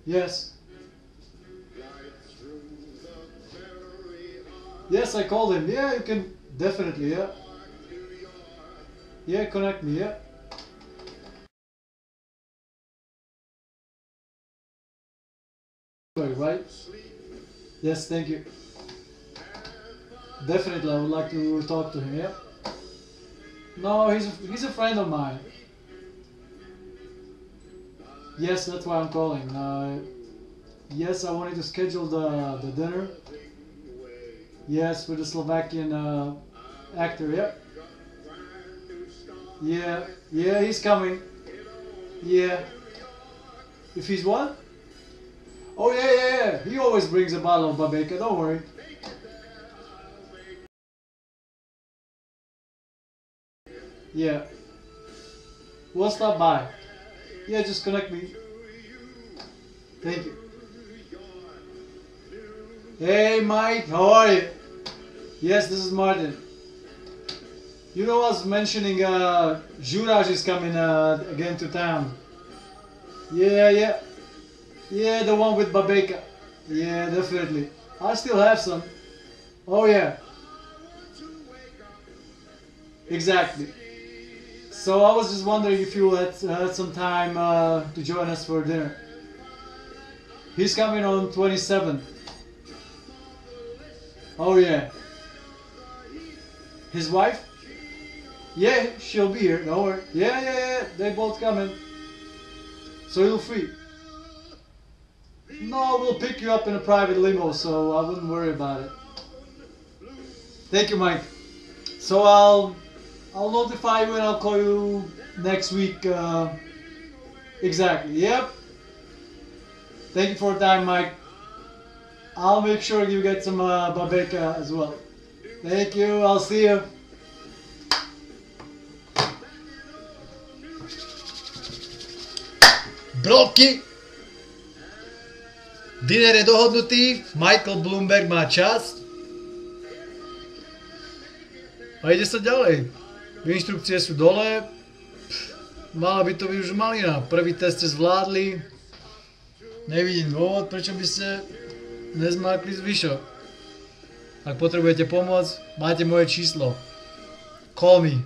Yes. Yes, I called him. Yeah, you can definitely, yeah. Yeah, connect me, yeah. Right? Yes, thank you. Definitely, I would like to talk to him, yeah. No, he's a friend of mine. Yes, that's why I'm calling. Yes, I wanted to schedule the dinner. Yes, with the Slovakian actor, yeah. Yeah, yeah, he's coming. Yeah. If he's what? Oh yeah, yeah, yeah. He always brings a bottle of Babeka, don't worry. Yeah. We'll stop by. Yeah, just connect me. Thank you. Hey Mike, how are you? Yes, this is Martin. You know I was mentioning Juraj is coming again to town. Yeah, yeah. Yeah, the one with Babeka. Yeah, definitely. I still have some. Oh yeah, exactly. So I was just wondering if you had some time to join us for dinner. He's coming on 27th. Oh yeah. His wife? Yeah, she'll be here. Don't worry. Yeah, yeah, yeah. They both coming. So you're free. No, we'll pick you up in a private limo, so I wouldn't worry about it. Thank you, Mike. So I'll notify you and I'll call you next week. Exactly. Yep. Thank you for your time, Mike. I'll make sure you get some Babeka as well. Thank you. I'll see you. Brovky! Dinner je dohodnutý, Michael Bloomberg má čas. A ide sa ďalej. Inštrukcie sú dole. Mala by to byť už malina. Prvý test ste zvládli. Nevidím dôvod, prečo by ste nezmákli zvyšok. Ak potrebujete pomoc, máte moje číslo. Call me.